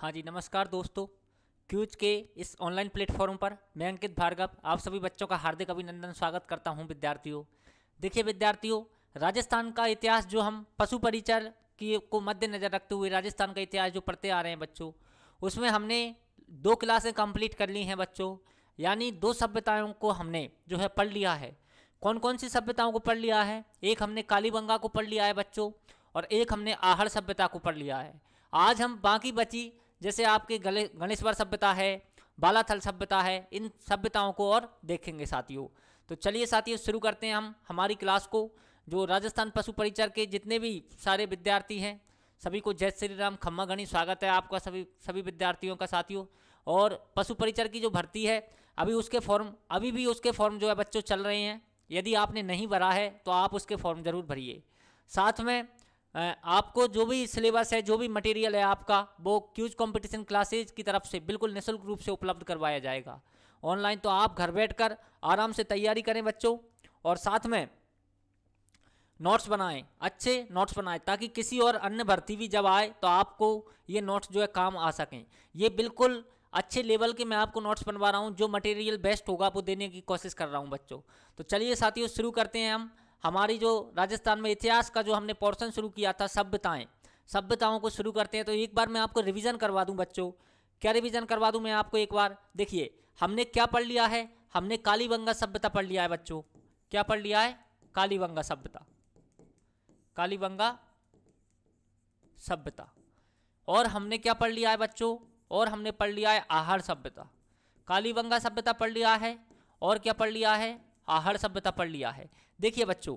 हाँ जी, नमस्कार दोस्तों। क्यूज के इस ऑनलाइन प्लेटफॉर्म पर मैं अंकित भार्गव आप सभी बच्चों का हार्दिक अभिनंदन स्वागत करता हूं विद्यार्थियों। देखिए विद्यार्थियों, राजस्थान का इतिहास जो हम पशु परिचर की को मद्देनजर रखते हुए राजस्थान का इतिहास जो पढ़ते आ रहे हैं बच्चों, उसमें हमने 2 क्लासें कंप्लीट कर ली हैं बच्चों। यानी 2 सभ्यताओं को हमने जो है पढ़ लिया है। कौन कौन सी सभ्यताओं को पढ़ लिया है? एक हमने कालीबंगा को पढ़ लिया है बच्चों, और एक हमने आहड़ सभ्यता को पढ़ लिया है। आज हम बाकी बची जैसे आपके गणेश्वर सभ्यता है, बालाथल सभ्यता है, इन सभ्यताओं को और देखेंगे साथियों। तो चलिए साथियों, शुरू करते हैं हम हमारी क्लास को। जो राजस्थान पशु परिचर के जितने भी सारे विद्यार्थी हैं सभी को जय श्री राम, खम्मा घनी स्वागत है आपका सभी विद्यार्थियों का साथियों। और पशु परिचर की जो भर्ती है अभी भी उसके फॉर्म जो है बच्चों चल रहे हैं। यदि आपने नहीं भरा है तो आप उसके फॉर्म जरूर भरिए। साथ में आपको जो भी सिलेबस है, जो भी मटेरियल है आपका, वो क्यूज कंपटीशन क्लासेज की तरफ से बिल्कुल निःशुल्क रूप से उपलब्ध करवाया जाएगा ऑनलाइन। तो आप घर बैठकर आराम से तैयारी करें बच्चों, और साथ में नोट्स बनाएं, अच्छे नोट्स बनाएं, ताकि किसी और अन्य भर्ती भी जब आए तो आपको ये नोट्स जो है काम आ सकें। ये बिल्कुल अच्छे लेवल के मैं आपको नोट्स बनवा रहा हूँ, जो मटेरियल बेस्ट होगा वो देने की कोशिश कर रहा हूँ बच्चों। तो चलिए साथियों, शुरू करते हैं हम हमारी जो राजस्थान में इतिहास का जो हमने पोर्शन शुरू किया था, सभ्यताओं को शुरू करते हैं। तो एक बार मैं आपको रिवीजन करवा दूं बच्चों। क्या रिवीजन करवा दूं मैं आपको एक बार? देखिए हमने क्या पढ़ लिया है, हमने कालीबंगा सभ्यता पढ़ लिया है बच्चों। क्या पढ़ लिया है? कालीबंगा सभ्यता, कालीबंगा सभ्यता। और हमने क्या पढ़ लिया है बच्चों? और हमने पढ़ लिया है आहड़ सभ्यता। कालीबंगा सभ्यता पढ़ लिया है, और क्या पढ़ लिया है? आहड़ सभ्यता पढ़ लिया है। देखिए बच्चों,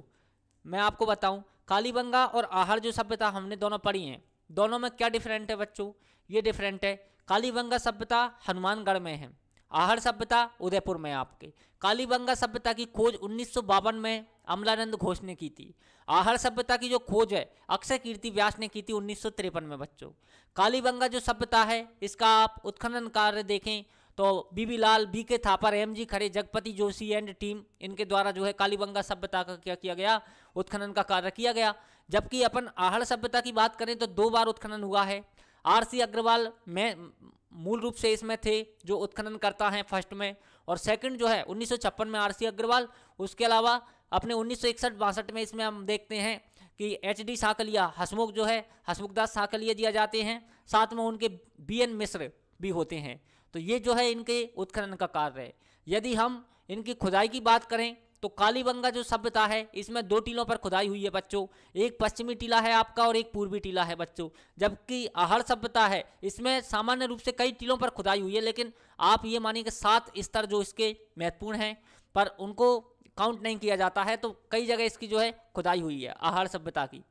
मैं आपको बताऊं, कालीबंगा और आहड़ जो सभ्यता हमने दोनों पढ़ी हैं, दोनों में क्या डिफरेंट है बच्चों? ये डिफरेंट है, कालीबंगा सभ्यता हनुमानगढ़ में है, आहड़ सभ्यता उदयपुर में। आपके कालीबंगा सभ्यता की खोज 1952 में अमलानंद घोष ने की थी। आहड़ सभ्यता की जो खोज है अक्षय कीर्ति व्यास ने की थी 1953 में बच्चों। कालीबंगा जो सभ्यता है इसका आप उत्खनन कार्य देखें तो बीबी Lal, B K Thapar, M G Khare, Jagpati Joshi and team, इनके द्वारा जो है कालीबंगा सभ्यता का क्या किया गया? उत्खनन का कार्य किया गया। जबकि अपन आहड़ सभ्यता की बात करें तो 2 बार उत्खनन हुआ है। आर.सी. अग्रवाल में मूल रूप से इसमें थे जो उत्खनन करता है फर्स्ट में, और सेकंड जो है 1956 में आर.सी. अग्रवाल। उसके अलावा अपने 1961-62 में इसमें हम देखते हैं कि एच.डी. साकलिया, हसमुख जो है हसमुखदास साकलिया दिया जाते हैं, साथ में उनके बी.एन. मिश्र भी होते हैं। तो ये जो है इनके उत्खनन का कार्य है। यदि हम इनकी खुदाई की बात करें तो कालीबंगा जो सभ्यता है इसमें 2 टीलों पर खुदाई हुई है बच्चों। एक पश्चिमी टीला है आपका और एक पूर्वी टीला है बच्चों। जबकि आहड़ सभ्यता है इसमें सामान्य रूप से कई टीलों पर खुदाई हुई है, लेकिन आप ये मानिए कि 7 स्तर जो इसके महत्वपूर्ण हैं पर उनको काउंट नहीं किया जाता है। तो कई जगह इसकी जो है खुदाई हुई है आहड़ सभ्यता की।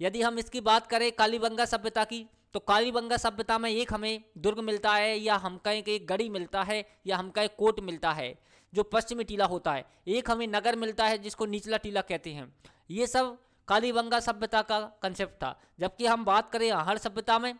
यदि हम इसकी बात करें कालीबंगा सभ्यता की, तो कालीबंगा सभ्यता में एक हमें दुर्ग मिलता है, या हम कहें कि एक गढ़ी मिलता है, या हम कहें कोट मिलता है जो पश्चिमी टीला होता है। एक हमें नगर मिलता है जिसको निचला टीला कहते हैं। ये सब कालीबंगा सभ्यता का कंसेप्ट था। जबकि हम बात करें आहड़ सभ्यता में,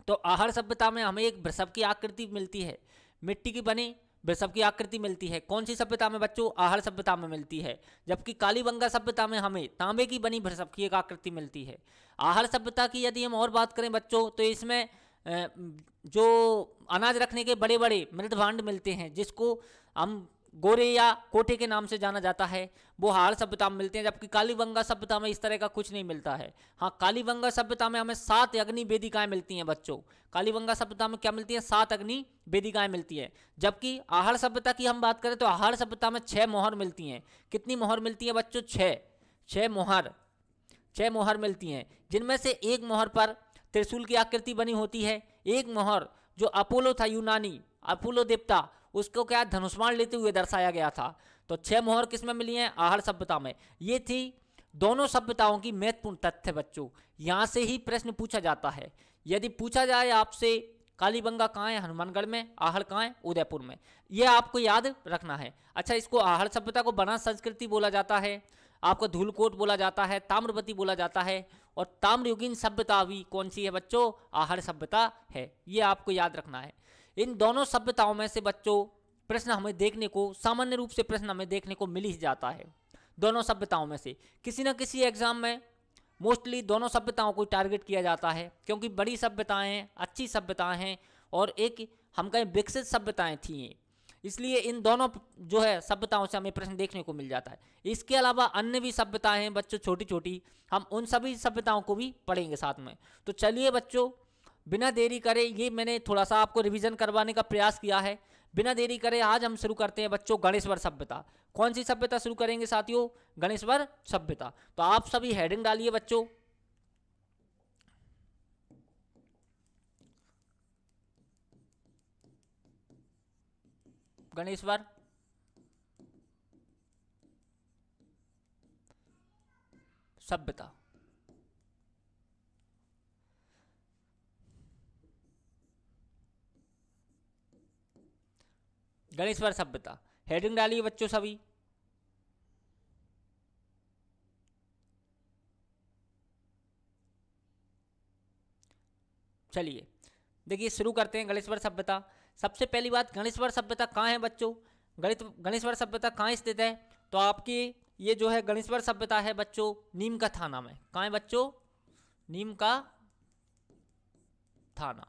तो आहड़ सभ्यता में हमें एक वृषभ की आकृति मिलती है, मिट्टी की बनी वृषभ की आकृति मिलती है। कौन सी सभ्यता में बच्चों? आहड़ सभ्यता में मिलती है। जबकि कालीबंगा सभ्यता में हमें तांबे की बनी वृषभ की एक आकृति मिलती है। आहड़ सभ्यता की यदि हम और बात करें बच्चों, तो इसमें जो अनाज रखने के बड़े बड़े मृद भांड मिलते हैं, जिसको हम गोरे या कोठे के नाम से जाना जाता है, वो आहड़ सभ्यता में मिलते हैं। जबकि कालीबंगा सभ्यता में इस तरह का कुछ नहीं मिलता है। हाँ, कालीबंगा सभ्यता में हमें 7 अग्नि वेदिकाएं मिलती हैं बच्चों। कालीबंगा सभ्यता में क्या मिलती है? 7 अग्नि वेदिकाएं मिलती हैं। जबकि आहड़ सभ्यता की हम बात करें तो आहड़ सभ्यता में 6 मोहर मिलती हैं। कितनी मोहर मिलती है बच्चों? 6 मोहर मिलती हैं, जिनमें से एक मोहर पर त्रिशूल की आकृति बनी होती है। एक मोहर जो अपोलो था, यूनानी अपोलो देवता, उसको क्या धनुष्मान लेते हुए दर्शाया गया था। तो 6 मोहर किस में मिली हैं? आहड़ सभ्यता में। ये थी दोनों सभ्यताओं की महत्वपूर्ण तथ्य बच्चों। यहाँ से ही प्रश्न पूछा जाता है। यदि पूछा जाए आपसे कालीबंगा कहाँ है? हनुमानगढ़ में। आहड़ कहाँ है? उदयपुर में। ये आपको याद रखना है। अच्छा, इसको आहड़ सभ्यता को बनास संस्कृति बोला जाता है, आपको धूलकोट बोला जाता है, ताम्रवती बोला जाता है, और ताम्रयुगीन सभ्यता भी कौन सी है बच्चों? आहड़ सभ्यता है। ये आपको याद रखना है। इन दोनों सभ्यताओं में से बच्चों प्रश्न हमें देखने को, सामान्य रूप से प्रश्न हमें देखने को मिल ही जाता है। दोनों सभ्यताओं में से किसी न किसी एग्जाम में मोस्टली दोनों सभ्यताओं को टारगेट किया जाता है, क्योंकि बड़ी सभ्यताएं, अच्छी सभ्यताएं हैं और एक हम कहें विकसित सभ्यताएं थी ये, इसलिए इन दोनों जो है सभ्यताओं से हमें प्रश्न देखने को मिल जाता है। इसके अलावा अन्य भी सभ्यताएं हैं बच्चों, छोटी छोटी, हम उन सभी सभ्यताओं को भी पढ़ेंगे साथ में। तो चलिए बच्चों, बिना देरी करे, ये मैंने थोड़ा सा आपको रिवीजन करवाने का प्रयास किया है, बिना देरी करे आज हम शुरू करते हैं बच्चों गणेश्वर सभ्यता। कौन सी सभ्यता शुरू करेंगे साथियों? गणेश्वर सभ्यता। तो आप सभी हेडिंग डालिए बच्चों। गणेश्वर सभ्यता। गणेश्वर सभ्यता हेडिंग डालिए बच्चों सभी। चलिए देखिए शुरू करते हैं गणेश्वर सभ्यता। सबसे पहली बात, गणेश्वर सभ्यता कहाँ है बच्चों? गणेश्वर सभ्यता कहाँ स्थित है? तो आपकी ये जो है गणेश्वर सभ्यता है बच्चों नीम का थाना में। कहाँ है बच्चों? नीम का थाना,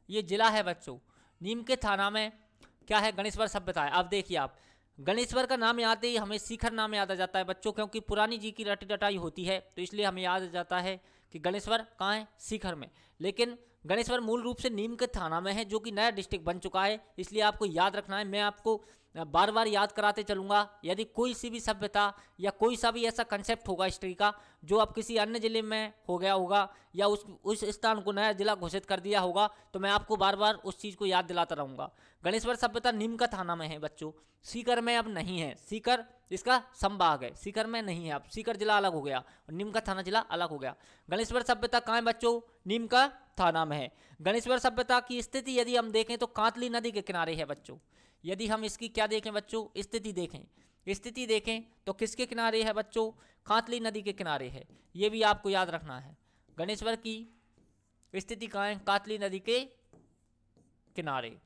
ये जिला है बच्चों। नीम के थाना में क्या है? गणेश्वर सभ्यता है। अब देखिए आप, गणेश्वर का नाम याद ही हमें शिखर नाम याद आ जाता है बच्चों, क्योंकि पुरानी जी की रटी रटाई होती है, तो इसलिए हमें याद आ जाता है कि गणेश्वर कहाँ है? शिखर में। लेकिन गणेश्वर मूल रूप से नीम के थाना में है, जो कि नया डिस्ट्रिक्ट बन चुका है, इसलिए आपको याद रखना है। मैं आपको बार बार याद कराते चलूँगा। यदि कोई सी भी सभ्यता या कोई सा भी ऐसा कंसेप्ट होगा हिस्ट्री का जो अब किसी अन्य जिले में हो गया होगा या उस स्थान को नया जिला घोषित कर दिया होगा, तो मैं आपको बार बार उस चीज़ को याद दिलाता रहूँगा। गणेश्वर सभ्यता नीम का थाना में है बच्चों, सीकर में अब नहीं है। सीकर इसका संभाग है, सीकर में नहीं है। अब सीकर जिला अलग हो गया और नीम का थाना जिला अलग हो गया। गणेश्वर सभ्यता कहाँ है बच्चों? नीम का थाना में है। गणेश्वर सभ्यता की स्थिति यदि हम देखें तो कांतली नदी के किनारे है बच्चों। यदि हम इसकी क्या देखें बच्चों? स्थिति देखें तो किसके किनारे है बच्चों? कांतली नदी के किनारे है। ये भी आपको याद रखना है। गणेश्वर की स्थिति कहाँ है? कांतली नदी के किनारे।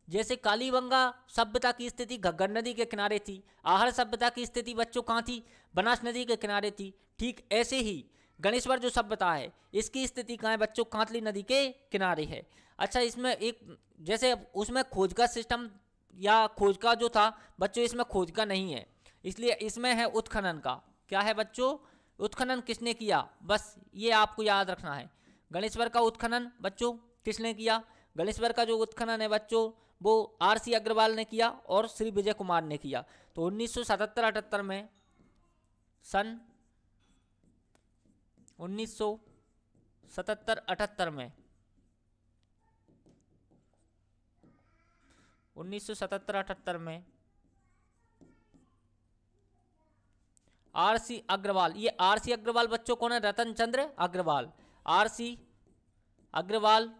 जैसे कालीबंगा सभ्यता की स्थिति घग्गर नदी के किनारे थी, आहड़ सभ्यता की स्थिति बच्चों कहाँ थी? बनास नदी के किनारे थी। ठीक ऐसे ही गणेश्वर जो सभ्यता है इसकी स्थिति कहाँ है बच्चों? कांतली नदी के किनारे है। अच्छा, इसमें एक जैसे उसमें खोज का सिस्टम या खोज का जो था बच्चों, इसमें खोज का नहीं है, इसलिए इसमें है उत्खनन का। क्या है बच्चों? उत्खनन किसने किया? बस ये आपको याद रखना है। गणेश्वर का उत्खनन बच्चों किसने किया? गणेश्वर का जो उत्खनन है बच्चों वो आर.सी. अग्रवाल ने किया और श्री विजय कुमार ने किया। तो 1977-78 में, सन 1977-78 में 1977-78 में आर.सी. अग्रवाल, ये आर.सी. अग्रवाल बच्चों कौन है? रतन चंद्र अग्रवाल। आर.सी. अग्रवाल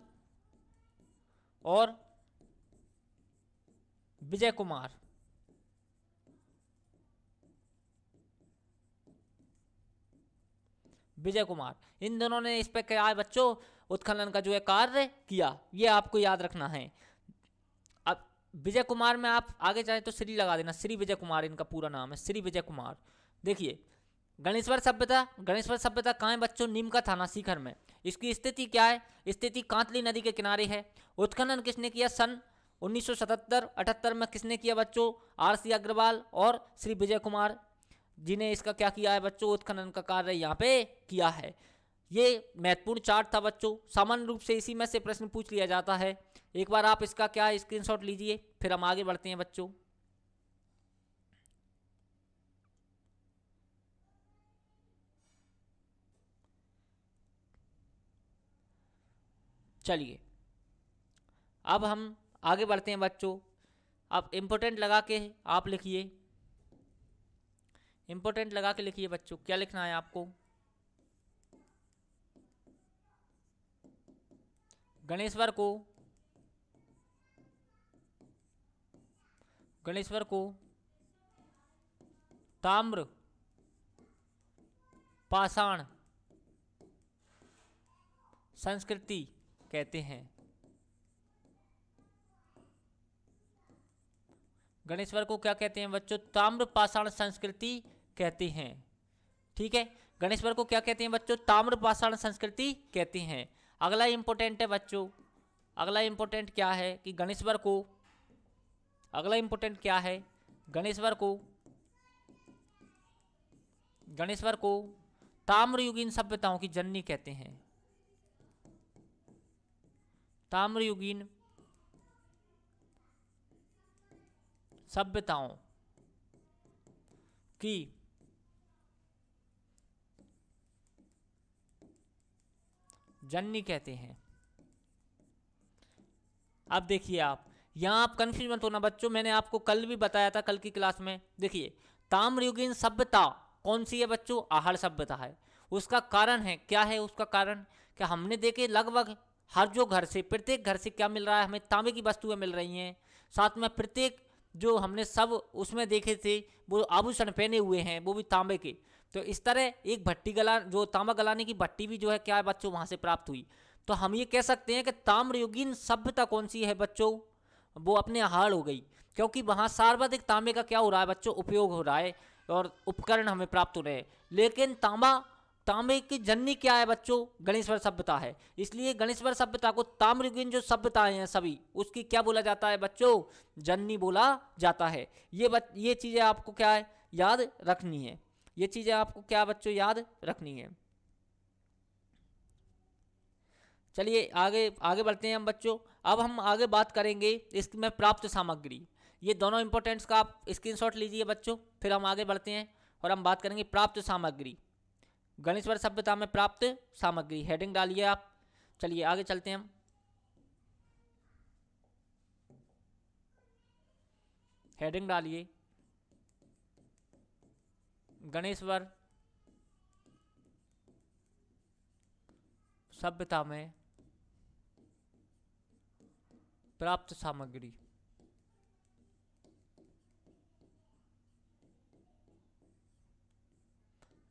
और विजय कुमार, इन दोनों ने इस पे क्या है बच्चों? उत्खनन का जो है कार्य किया। ये आपको याद रखना है। अब विजय कुमार में आप आगे चाहे तो श्री लगा देना, श्री विजय कुमार इनका पूरा नाम है, श्री विजय कुमार। देखिए गणेश्वर सभ्यता कहाँ है बच्चों? नीम का थाना सीकर में। इसकी स्थिति क्या है? स्थिति कांतली नदी के किनारे है। उत्खनन किसने किया? सन 1977-78 में किसने किया बच्चों? आर.सी. अग्रवाल और श्री विजय कुमार जी ने इसका क्या किया है बच्चों? उत्खनन का कार्य यहाँ पे किया है। ये महत्वपूर्ण चार्ट था बच्चों, सामान्य रूप से इसी में से प्रश्न पूछ लिया जाता है। एक बार आप इसका क्या स्क्रीनशॉट लीजिए, फिर हम आगे बढ़ते हैं बच्चों। चलिए अब हम आगे बढ़ते हैं बच्चों। अब इम्पोर्टेंट लगा के आप लिखिए, इम्पोर्टेंट लगा के लिखिए बच्चों। क्या लिखना है आपको? गणेश्वर को ताम्र पाषाण संस्कृति कहते हैं। गणेश्वर को क्या कहते हैं बच्चों? ताम्र पाषाण संस्कृति कहते हैं। ठीक है, गणेश्वर को क्या कहते हैं बच्चों? ताम्र पाषाण संस्कृति कहते हैं। अगला इंपॉर्टेंट है बच्चों, अगला इंपॉर्टेंट क्या है कि गणेश्वर को, अगला इंपॉर्टेंट क्या है, गणेश्वर को ताम्रयुगीन सभ्यताओं की जननी कहते हैं। ताम्रयुगीन सभ्यताओं की जननी कहते हैं। अब देखिए आप यहां आप कंफ्यूज मत होना बच्चों, मैंने आपको कल भी बताया था, कल की क्लास में। देखिए ताम्रयुगीन सभ्यता कौन सी है बच्चों? आहड़ सभ्यता है। उसका कारण है, क्या है उसका कारण? कि हमने देखे लगभग हर जो घर से, प्रत्येक घर से क्या मिल रहा है? हमें तांबे की वस्तुएं मिल रही हैं। साथ में प्रत्येक जो हमने सब उसमें देखे थे वो आभूषण पहने हुए हैं, वो भी तांबे के। तो इस तरह एक भट्टी गला, जो तांबा गलाने की भट्टी भी जो है क्या है बच्चों, वहां से प्राप्त हुई। तो हम ये कह सकते हैं कि ताम्रयुगीन सभ्यता कौन सी है बच्चों? वो अपने आहड़ हो गई, क्योंकि वहां सर्वाधिक तांबे का क्या हो रहा है बच्चों? उपयोग हो रहा है और उपकरण हमें प्राप्त हो रहे हैं। लेकिन तांबे की जननी क्या है बच्चों? गणेश्वर सभ्यता है। इसलिए गणेश्वर सभ्यता को ताम्रयुगीन जो सभ्यताएं हैं सभी, उसकी क्या बोला जाता है बच्चों? जननी बोला जाता है। ये चीजें आपको क्या है याद रखनी है, ये चीजें आपको क्या बच्चों याद रखनी है। चलिए आगे बढ़ते हैं हम बच्चों। अब हम आगे बात करेंगे इसमें प्राप्त सामग्री। ये दोनों इंपॉर्टेंट्स का आप स्क्रीनशॉट लीजिए बच्चों, फिर हम आगे बढ़ते हैं और हम बात करेंगे प्राप्त सामग्री। गणेश्वर सभ्यता में प्राप्त सामग्री, हेडिंग डालिए आप। चलिए आगे चलते हैं हम। हेडिंग डालिए, गणेश्वर सभ्यता में प्राप्त सामग्री।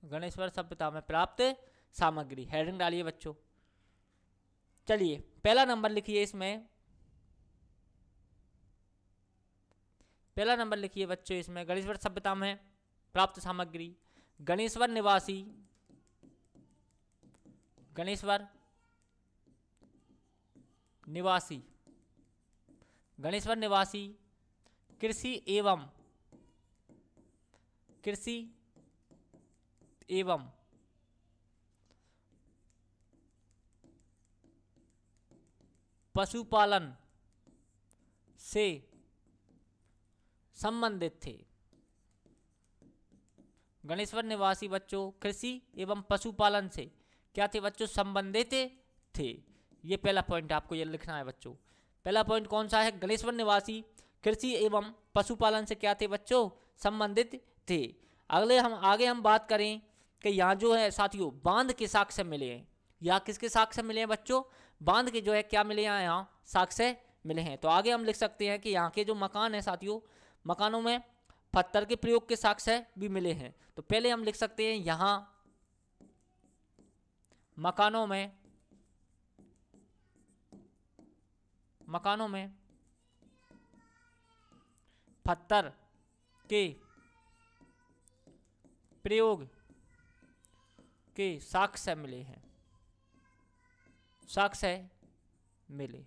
गणेश्वर सभ्यता में प्राप्त सामग्री, हेडिंग डालिए बच्चों। चलिए पहला नंबर लिखिए, इसमें पहला नंबर लिखिए बच्चों, इसमें गणेश्वर सभ्यता में प्राप्त सामग्री। गणेश्वर निवासी, गणेश्वर निवासी, गणेश्वर निवासी कृषि एवं पशुपालन से संबंधित थे। गणेश्वर निवासी बच्चों कृषि एवं पशुपालन से क्या थे बच्चों? संबंधित थे। ये पहला पॉइंट आपको ये लिखना है बच्चों। पहला पॉइंट कौन सा है? गणेश्वर निवासी कृषि एवं पशुपालन से क्या थे बच्चों? संबंधित थे। आगे हम बात करें कि यहाँ जो है साथियों बांध के साक्ष्य मिले हैं। यहाँ किसके साक्ष्य मिले हैं बच्चों? बांध के जो है क्या मिले हैं? यहाँ साक्ष्य मिले हैं। तो आगे हम लिख सकते हैं कि यहाँ के जो मकान है साथियों, मकानों में पत्थर के प्रयोग के साक्ष्य भी मिले हैं। तो पहले हम लिख सकते हैं यहाँ मकानों में पत्थर के प्रयोग के साक्ष्य मिले हैं, साक्ष्य मिले।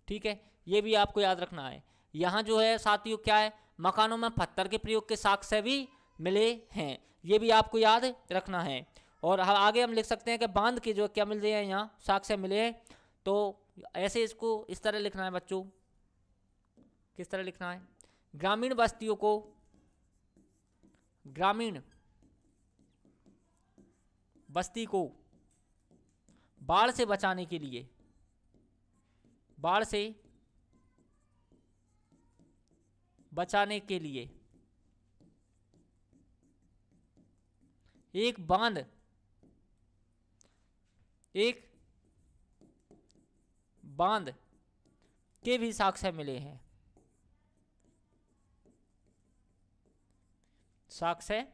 ठीक है, ये भी आपको याद रखना है। यहाँ जो है साथियों क्या है? मकानों में पत्थर के प्रयोग के साक्ष्य भी मिले हैं, ये भी आपको याद रखना है। और आगे हम लिख सकते हैं कि बांध के जो क्या मिल रहे हैं, यहाँ साक्ष्य मिले हैं। तो ऐसे इसको इस तरह लिखना है बच्चों। किस तरह लिखना है? ग्रामीण बस्तियों को, ग्रामीण बस्ती को बाढ़ से बचाने के लिए, बाढ़ से बचाने के लिए एक बांध के भी साक्ष्य मिले हैं, साक्ष्य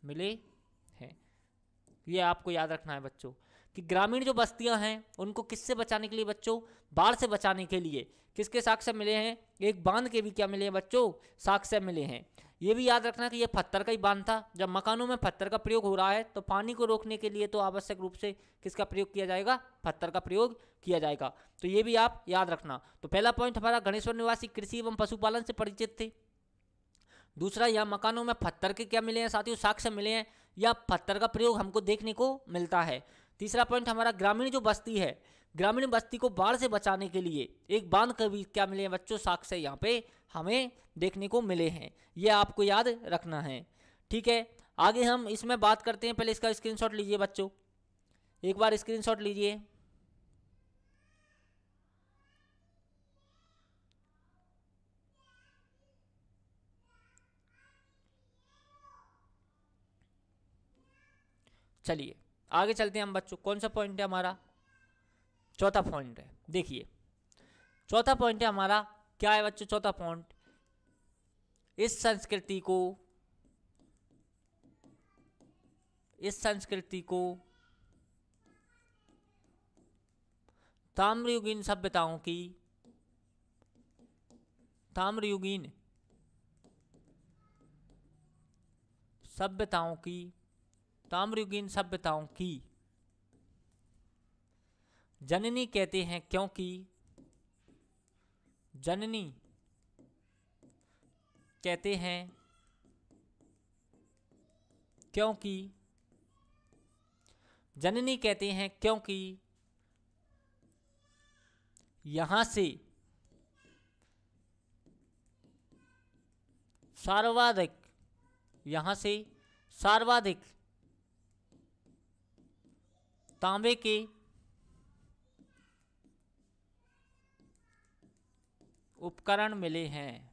मिले हैं। ये आपको याद रखना है बच्चों कि ग्रामीण जो बस्तियां हैं उनको किससे बचाने के लिए बच्चों? बाढ़ से बचाने के लिए किसके साक्ष्य मिले हैं? एक बांध के भी क्या मिले हैं बच्चों? साक्ष्य मिले हैं। ये भी याद रखना कि ये पत्थर का ही बांध था। जब मकानों में पत्थर का प्रयोग हो रहा है तो पानी को रोकने के लिए तो आवश्यक रूप से किसका प्रयोग किया जाएगा, पत्थर का प्रयोग किया जाएगा। तो ये भी आप याद रखना। तो पहला पॉइंट हमारा, गणेश्वर निवासी कृषि एवं पशुपालन से परिचित थे। दूसरा, यहाँ मकानों में पत्थर के क्या मिले हैं साथियों, साक्ष्य मिले हैं, या पत्थर का प्रयोग हमको देखने को मिलता है। तीसरा पॉइंट हमारा, ग्रामीण जो बस्ती है, ग्रामीण बस्ती को बाढ़ से बचाने के लिए एक बांध का भी क्या मिले हैं बच्चों, साक्ष्य यहाँ पे हमें देखने को मिले हैं। ये आपको याद रखना है। ठीक है, आगे हम इसमें बात करते हैं। पहले इसका स्क्रीनशॉट लीजिए बच्चों, एक बार स्क्रीनशॉट लीजिए। चलिए आगे चलते हैं हम बच्चों। कौन सा पॉइंट है हमारा, चौथा पॉइंट है। देखिए चौथा पॉइंट है हमारा, क्या है बच्चों चौथा पॉइंट, इस संस्कृति को ताम्रयुगीन सभ्यताओं की, ताम्रयुगीन सभ्यताओं की जननी कहते हैं, क्योंकि जननी कहते हैं क्योंकि यहां से सर्वाधिक तांबे के उपकरण मिले हैं।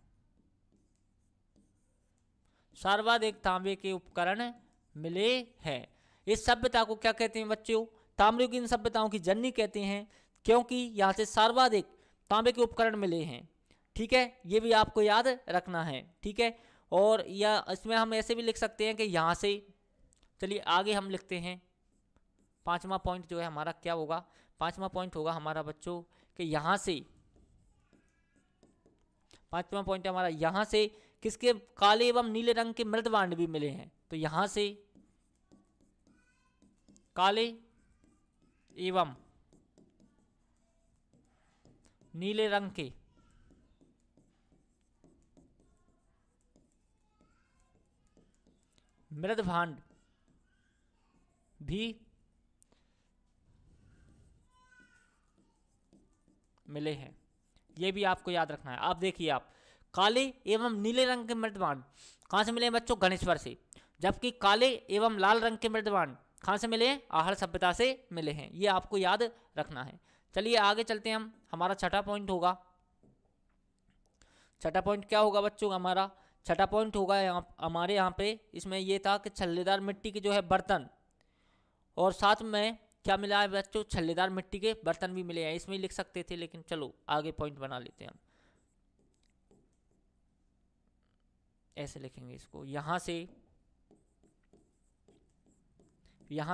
सर्वाधिक तांबे के उपकरण मिले हैं। इस सभ्यता को क्या कहते हैं बच्चों, ताम्रयुगीन सभ्यताओं की जननी कहते हैं, क्योंकि यहाँ से सर्वाधिक तांबे के उपकरण मिले हैं। ठीक है, ये भी आपको याद रखना है। ठीक है, और या इसमें हम ऐसे भी लिख सकते हैं कि यहाँ से, चलिए आगे हम लिखते हैं। पांचवा पॉइंट जो है हमारा क्या होगा, पांचवा पॉइंट होगा हमारा बच्चों कि यहाँ से, पांचवा पॉइंट हमारा यहाँ से किसके, काले एवं नीले रंग के मृद भांड भी मिले हैं। तो यहाँ से काले एवं नीले रंग के मृद भांड भी मिले हैं। ये भी आपको याद रखना है। आप देखिए, आप काले एवं नीले रंग के मृद भांड कहाँ से मिले हैं बच्चों, गणेश्वर से। जबकि काले एवं लाल रंग के मृद भांड कहाँ से मिले हैं, आहड़ सभ्यता से मिले हैं। ये आपको याद रखना है। चलिए आगे चलते हैं हम। हमारा छठा पॉइंट होगा, छठा पॉइंट क्या होगा बच्चों हमारा, छठा पॉइंट होगा हमारे यहाँ पे, इसमें ये था कि छल्लेदार मिट्टी के जो है बर्तन, और साथ में क्या मिला है बच्चों, छल्लेदार मिट्टी के बर्तन भी मिले हैं। इसमें लिख सकते थे, लेकिन चलो आगे पॉइंट बना लेते हैं हम। ऐसे लिखेंगे इसको, यहाँ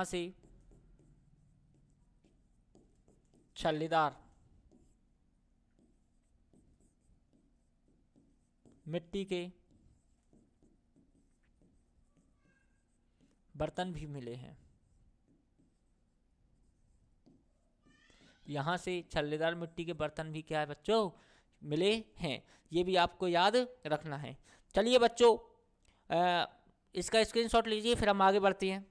से छल्लेदार मिट्टी के बर्तन भी मिले हैं। यहाँ से छल्लेदार मिट्टी के बर्तन भी क्या है बच्चों, मिले हैं। ये भी आपको याद रखना है। चलिए बच्चों इसका स्क्रीनशॉट लीजिए, फिर हम आगे बढ़ते हैं।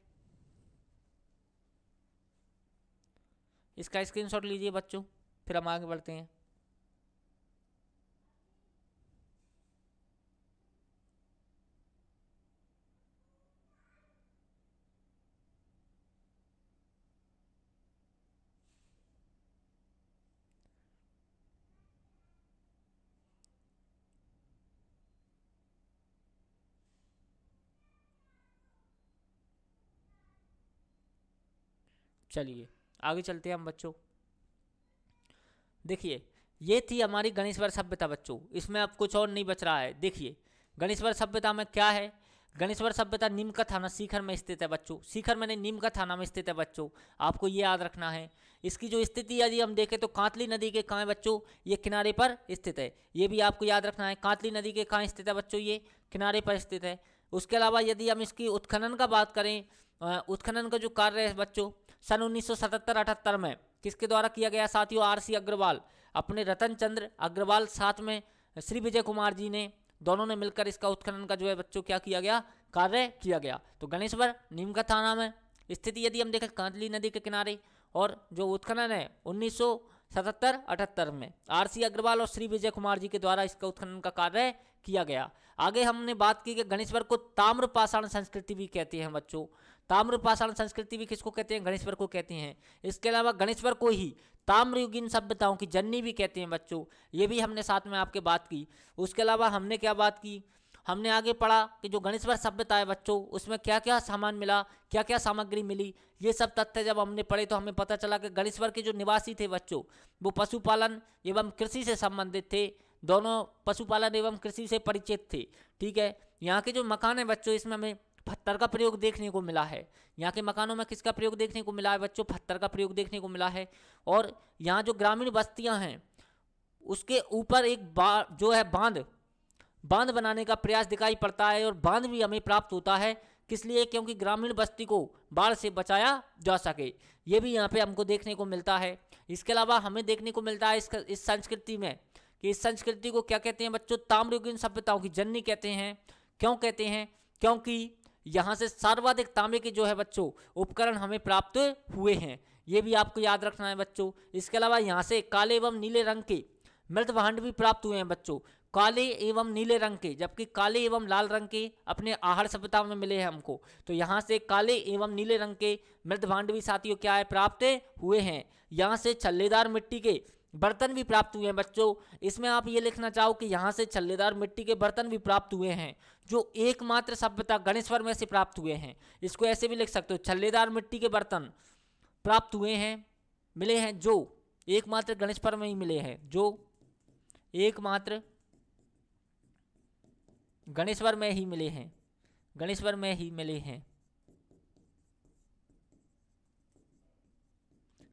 इसका स्क्रीनशॉट लीजिए बच्चों, फिर हम आगे बढ़ते हैं। चलिए आगे चलते हैं हम बच्चों। देखिए ये थी हमारी गणेश्वर सभ्यता बच्चों, इसमें अब कुछ और नहीं बच रहा है। देखिए गणेश्वर सभ्यता में क्या है, गणेश्वर सभ्यता नीम का थाना सीकर में स्थित है बच्चों। सीकर में नहीं, नीम का थाना में स्थित है बच्चों, आपको ये याद रखना है। इसकी जो स्थिति यदि हम देखें तो कांतली नदी के कहाँ है बच्चों, ये किनारे पर स्थित है, ये भी आपको याद रखना है। कांतली नदी के कहाँ स्थित है बच्चों, ये किनारे पर स्थित है। उसके अलावा यदि हम इसकी उत्खनन का बात करें, उत्खनन का जो कार्य है बच्चों सन 1977-78 में किसके द्वारा किया गया साथियों, RC अग्रवाल, अपने रतन चंद्र अग्रवाल साथ में श्री विजय कुमार जी ने, दोनों ने मिलकर इसका उत्खनन का जो है बच्चों क्या किया गया, कार्य किया गया। तो गणेश्वर नीम का थाना में स्थिति यदि हम देखें कांतली नदी के किनारे, और जो उत्खनन है 1977-78 में RC अग्रवाल और श्री विजय कुमार जी के द्वारा इसका उत्खनन का कार्य किया गया। आगे हमने बात की कि गणेश्वर को ताम्रपाषाण संस्कृति भी कहते हैं बच्चों। ताम्रपाषाण संस्कृति भी किसको कहते हैं, गणेश्वर को कहते हैं। इसके अलावा गणेश्वर को ही ताम्रयुगीन सभ्यताओं की जननी भी कहते हैं बच्चों, ये भी हमने साथ में आपके बात की। उसके अलावा हमने क्या बात की, हमने आगे पढ़ा कि जो गणेश्वर सभ्यता है बच्चों उसमें क्या क्या सामान मिला, क्या क्या सामग्री मिली, ये सब तथ्य जब हमने पढ़े तो हमें पता चला कि गणेश्वर के जो निवासी थे बच्चों वो पशुपालन एवं कृषि से संबंधित थे, दोनों पशुपालन एवं कृषि से परिचित थे। ठीक है, यहाँ के जो मकान है बच्चों इसमें हमें पत्थर का प्रयोग देखने को मिला है। यहाँ के मकानों में किसका प्रयोग देखने को मिला है बच्चों, पत्थर का प्रयोग देखने को मिला है। और यहाँ जो ग्रामीण बस्तियाँ हैं उसके ऊपर एक जो है बांध बनाने का प्रयास दिखाई पड़ता है, और बांध भी हमें प्राप्त होता है किस लिए, क्योंकि ग्रामीण बस्ती को बाढ़ से बचाया जा सके, ये भी यहाँ पे हमको देखने को मिलता है। इसके अलावा हमें देखने को मिलता है इस संस्कृति में कि इस संस्कृति को क्या कहते हैं बच्चों, ताम्रयुगीन सभ्यताओं की जननी कहते हैं। क्यों कहते हैं, क्योंकि यहाँ से सर्वाधिक तांबे के जो है बच्चों उपकरण हमें प्राप्त हुए हैं, ये भी आपको याद रखना है बच्चों। इसके अलावा यहाँ से काले एवं नीले रंग के मृत भांड भी प्राप्त हुए हैं बच्चों, काले एवं नीले रंग के, जबकि काले एवं लाल रंग के अपने आहार सभ्यता में मिले हैं हमको। तो यहाँ से काले एवं नीले रंग के मृत भांड भी साथियों क्या है, प्राप्त हुए हैं। यहाँ से छल्लेदार मिट्टी के बर्तन भी प्राप्त हुए हैं बच्चों। इसमें आप ये लिखना चाहो कि यहाँ से छल्लेदार मिट्टी के बर्तन भी प्राप्त हुए हैं, जो एकमात्र सभ्यता गणेश्वर में से प्राप्त हुए हैं। इसको ऐसे भी लिख सकते हो, छल्लेदार मिट्टी के बर्तन प्राप्त हुए हैं, मिले हैं, जो एकमात्र गणेश्वर में ही मिले हैं, जो एकमात्र गणेश्वर में ही मिले हैं, गणेश्वर में ही मिले हैं,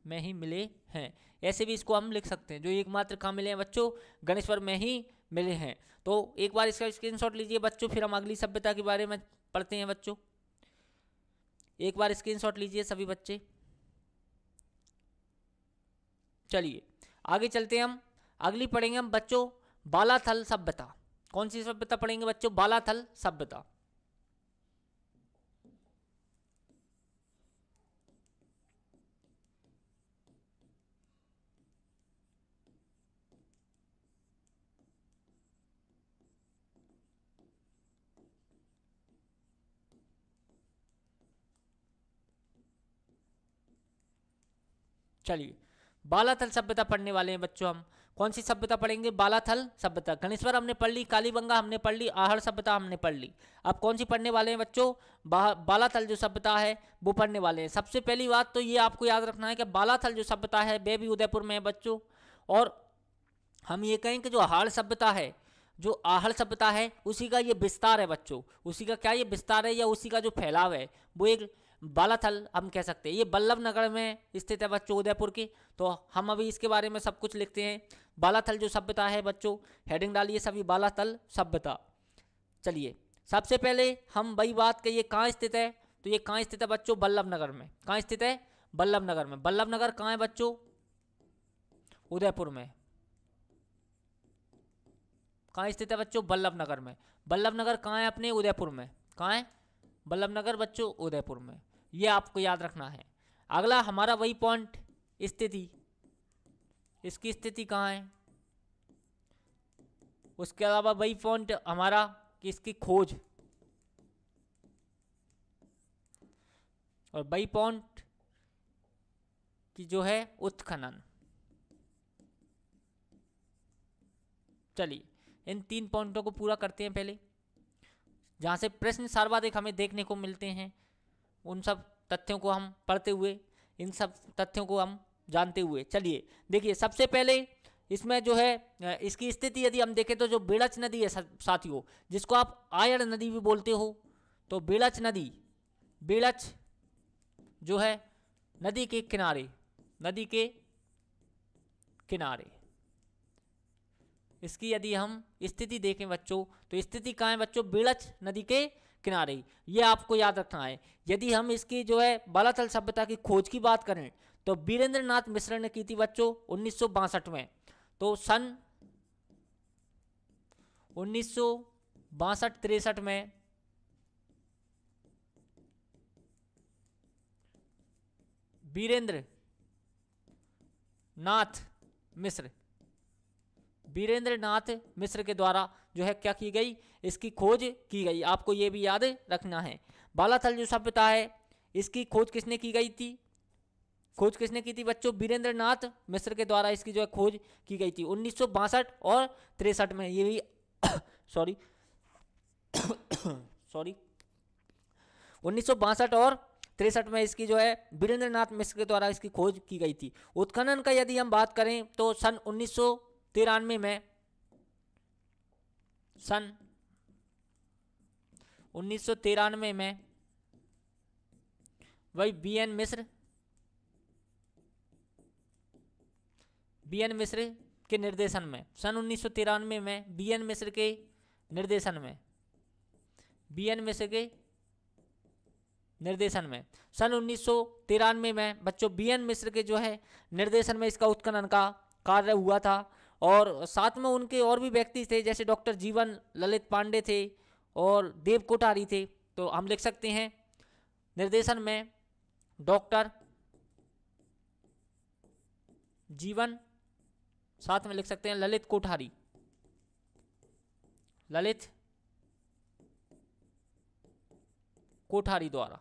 में ही मिले हैं। ऐसे भी इसको हम लिख सकते हैं, जो एकमात्र कहाँ मिले हैं बच्चों, गणेश्वर में ही मिले हैं। तो एक बार इसका स्क्रीनशॉट लीजिए बच्चों, फिर हम अगली सभ्यता के बारे में पढ़ते हैं बच्चों। एक बार स्क्रीनशॉट लीजिए सभी बच्चे। चलिए आगे चलते हैं, हम अगली पढ़ेंगे हम बच्चों बालाथल सभ्यता। कौन सी सभ्यता पढ़ेंगे बच्चों, बालाथल सभ्यता। चलिए बालाथल सभ्यता पढ़ने वाले हैं बच्चों हम। कौन सी सभ्यता पढ़ेंगे, बालाथल सभ्यता। गणेश्वर हमने पढ़ ली, कालीबंगा हमने पढ़ ली, आहड़ सभ्यता हमने पढ़ ली। अब कौन सी पढ़ने वाले हैं बच्चों, बालाथल जो सभ्यता है वो पढ़ने वाले हैं। सबसे पहली बात तो ये आपको याद रखना है कि बालाथल जो सभ्यता है वह भी उदयपुर में है बच्चों। और हम ये कहें कि जो आहड़ सभ्यता है, जो आहड़ सभ्यता है उसी का ये विस्तार है बच्चों, उसी का क्या ये विस्तार है या उसी का जो फैलाव है वो एक बालाथल हम कह सकते हैं। ये बल्लभ नगर में स्थित है बच्चों, उदयपुर की। तो हम अभी इसके बारे में सब कुछ लिखते हैं। बालाथल जो सभ्यता है बच्चों, हेडिंग डालिए सभी, बालाथल सभ्यता। चलिए सबसे पहले हम वही बात कि ये कहाँ स्थित है, तो ये कहाँ स्थित है बच्चों, बल्लभ नगर में। कहाँ स्थित है, बल्लभ नगर में। बल्लभ नगर कहाँ है बच्चों, उदयपुर में। कहाँ स्थित है बच्चों, बल्लभ नगर में। बल्लभ नगर कहाँ है अपने, उदयपुर में। कहाँ है, बल्लभ नगर बच्चों, उदयपुर में। ये आपको याद रखना है। अगला हमारा वही पॉइंट, स्थिति, इसकी स्थिति कहाँ है। उसके अलावा वही पॉइंट हमारा कि इसकी खोज, और वही पॉइंट की जो है उत्खनन। चलिए इन 3 पॉइंटों को पूरा करते हैं पहले, जहाँ से प्रश्न सर्वाधिक हमें देखने को मिलते हैं। उन सब तथ्यों को हम पढ़ते हुए, इन सब तथ्यों को हम जानते हुए चलिए देखिए। सबसे पहले इसमें जो है इसकी स्थिति यदि हम देखें तो जो बेड़च नदी है साथियों, जिसको आप आयड़ नदी भी बोलते हो, तो बेलच नदी, बेलच जो है नदी के किनारे, नदी के किनारे, इसकी यदि हम स्थिति देखें बच्चों तो स्थिति कहाँ है बच्चों, बेलच नदी के किनारे। ये आपको याद रखना है। यदि हम इसकी जो है बालातल सभ्यता की खोज की बात करें तो वीरेंद्र नाथ मिश्र ने की थी बच्चों 1962 में। तो सन 1962-63 में वीरेंद्र नाथ मिश्र, वीरेंद्र नाथ मिश्र के द्वारा जो है क्या की गई, इसकी खोज की गई। आपको ये भी याद रखना है। बालाथल जो सभ्यता है इसकी खोज किसने की गई थी, खोज किसने की थी बच्चों, वीरेंद्र नाथ मिश्र के द्वारा इसकी जो है खोज की गई थी 1962 और 63 में। ये भी सॉरी 1962 और 63 में इसकी जो है वीरेंद्र नाथ मिश्र के द्वारा इसकी खोज की गई थी। उत्खनन का यदि हम बात करें तो सन 1993 में, सन 1993 में वही बीएन मिश्र के निर्देशन में, सन 1993 में बीएन मिश्र के निर्देशन में, बीएन मिश्र के निर्देशन में सन 1993 में बच्चों बीएन मिश्र के जो है निर्देशन में इसका उत्खनन का कार्य हुआ था। और साथ में उनके और भी व्यक्ति थे, जैसे डॉक्टर जीवन ललित पांडे थे और देव कोठारी थे। तो हम लिख सकते हैं निर्देशन में डॉक्टर जीवन, साथ में लिख सकते हैं ललित कोठारी, ललित कोठारी द्वारा।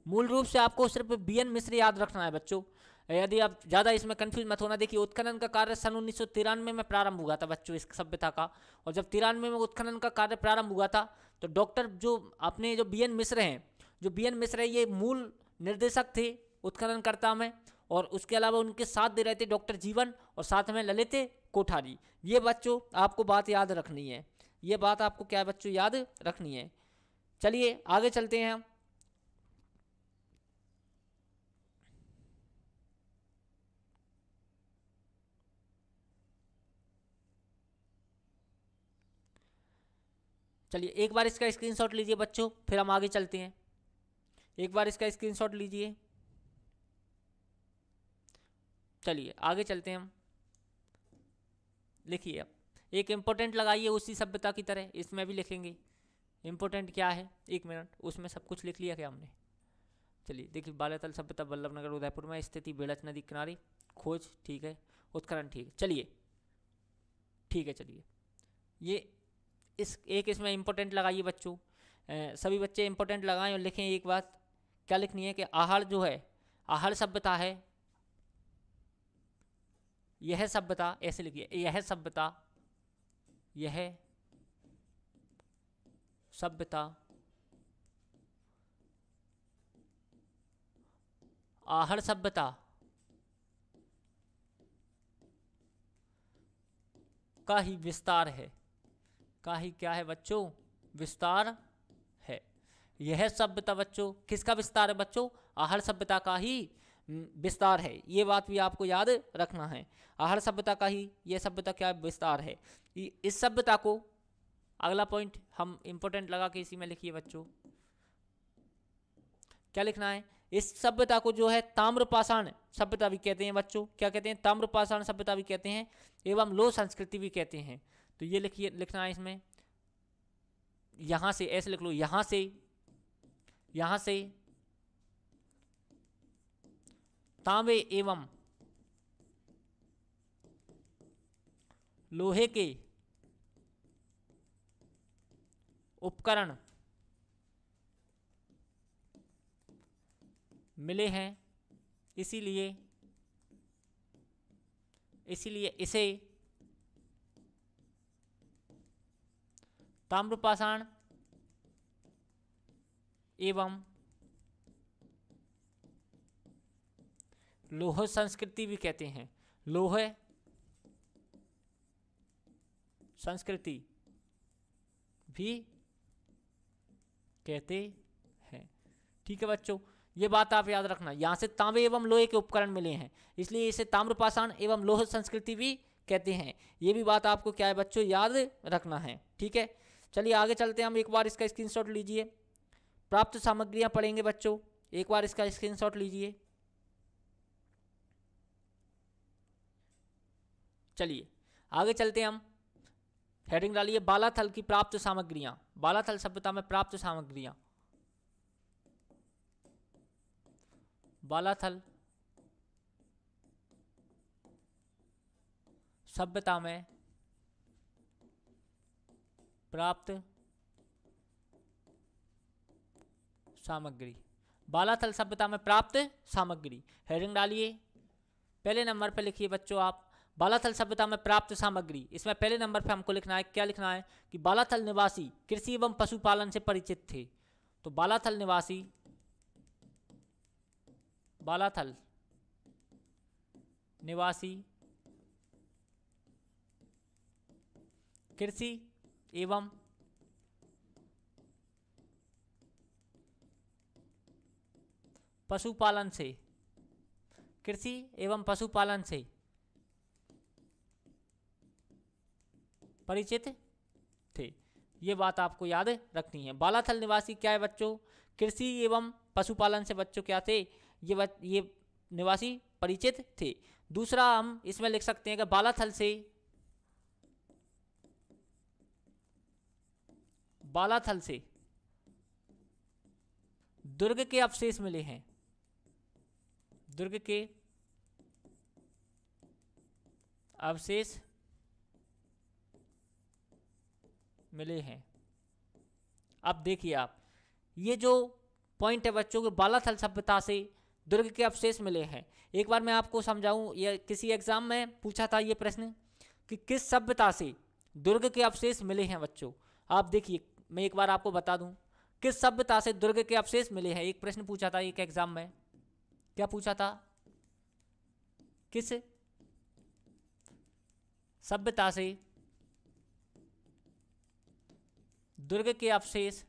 मूल रूप से आपको सिर्फ बीएन मिश्र याद रखना है बच्चों, यदि आप ज़्यादा इसमें कंफ्यूज मत होना। देखिए उत्खनन का कार्य सन 1993 में प्रारंभ हुआ था बच्चों इस सभ्यता का, और जब 93 में उत्खनन का कार्य प्रारंभ हुआ था तो डॉक्टर जो अपने जो बीएन मिश्र हैं, जो बीएन मिश्र है ये मूल निर्देशक थे उत्खननकर्ता में, और उसके अलावा उनके साथ दे रहे थे डॉक्टर जीवन और साथ में ललित कोठारी। ये बच्चों आपको बात याद रखनी है, ये बात आपको क्या बच्चों याद रखनी है। चलिए आगे चलते हैं हम। चलिए एक बार इसका स्क्रीनशॉट लीजिए बच्चों, फिर हम आगे चलते हैं। एक बार इसका स्क्रीनशॉट लीजिए, चलिए आगे चलते हैं हम। लिखिए अब एक इम्पोर्टेंट लगाइए उसी सभ्यता की तरह, इसमें भी लिखेंगे इम्पोर्टेंट क्या है। एक मिनट, उसमें सब कुछ लिख लिया क्या हमने। चलिए देखिए, बालातल सभ्यता वल्लभ नगर उदयपुर में स्थिति, बेलच नदी किनारे, खोज ठीक है, उत्खनन ठीक है। चलिए ठीक है, चलिए ये इसमें इम्पोर्टेंट लगाइए बच्चों। सभी बच्चे इम्पोर्टेंट लगाएं और लिखें एक बात, क्या लिखनी है कि आहड़ जो है, आहड़ सभ्यता है, यह सभ्यता, ऐसे लिखिए, यह सभ्यता, यह सभ्यता आहड़ सभ्यता का ही विस्तार है, का ही क्या है बच्चों, विस्तार है। यह सभ्यता बच्चों किसका विस्तार है बच्चों, आहड़ सभ्यता का ही विस्तार है। ये बात भी आपको याद रखना है, आहड़ सभ्यता का ही यह सभ्यता क्या विस्तार है। इस सभ्यता को, अगला पॉइंट हम इंपॉर्टेंट लगा के इसी में लिखिए बच्चों, क्या लिखना है, इस सभ्यता को जो है ताम्रपाषाण सभ्यता भी कहते हैं बच्चों। क्या कहते हैं, ताम्रपाषाण सभ्यता भी कहते हैं एवं लोह संस्कृति भी कहते हैं। तो ये लिखिए, लिखना है इसमें, यहां से ऐसे लिख लो, यहां से तांबे एवं लोहे के उपकरण मिले हैं, इसीलिए इसे ताम्रपाषाण एवं लोह संस्कृति भी कहते हैं। लोह संस्कृति भी कहते हैं। ठीक है बच्चों, ये बात आप याद रखना। यहाँ से तांबे एवं लोहे के उपकरण मिले हैं, इसलिए इसे ताम्रपाषाण एवं लोह संस्कृति भी कहते हैं। ये भी बात आपको क्या है बच्चों, याद रखना है। ठीक है, चलिए आगे चलते हैं हम। एक बार इसका स्क्रीनशॉट लीजिए। प्राप्त सामग्रियां पढ़ेंगे बच्चों, एक बार इसका स्क्रीनशॉट लीजिए। चलिए आगे चलते हैं हम। हेडिंग डालिए बालाथल की प्राप्त सामग्रियां। बालाथल सभ्यता में प्राप्त सामग्रियां। बालाथल सभ्यता में प्राप्त सामग्री। बालाथल सभ्यता में प्राप्त सामग्री, हेडिंग डालिए। पहले नंबर पर लिखिए बच्चों आप, बालाथल सभ्यता में प्राप्त सामग्री। इसमें पहले नंबर पर हमको लिखना है, क्या लिखना है कि बालाथल निवासी कृषि एवं पशुपालन से परिचित थे। तो बालाथल निवासी, बालाथल निवासी कृषि एवं पशुपालन से, कृषि एवं पशुपालन से परिचित थे। ये बात आपको याद रखनी है। बालाथल निवासी क्या है बच्चों, कृषि एवं पशुपालन से बच्चों क्या थे, ये निवासी परिचित थे। दूसरा हम इसमें लिख सकते हैं कि बालाथल से, बालाथल से दुर्ग के अवशेष मिले हैं। दुर्ग के अवशेष मिले हैं। अब देखिए आप, ये जो पॉइंट है बच्चों के, बालाथल सभ्यता से दुर्ग के अवशेष मिले हैं। एक बार मैं आपको समझाऊं, ये किसी एग्जाम में पूछा था ये प्रश्न कि किस सभ्यता से दुर्ग के अवशेष मिले हैं बच्चों। आप देखिए, मैं एक बार आपको बता दूं, किस सभ्यता से दुर्ग के अवशेष मिले हैं। एक प्रश्न पूछा था एक एग्जाम में, क्या पूछा था, किस सभ्यता से दुर्ग के अवशेष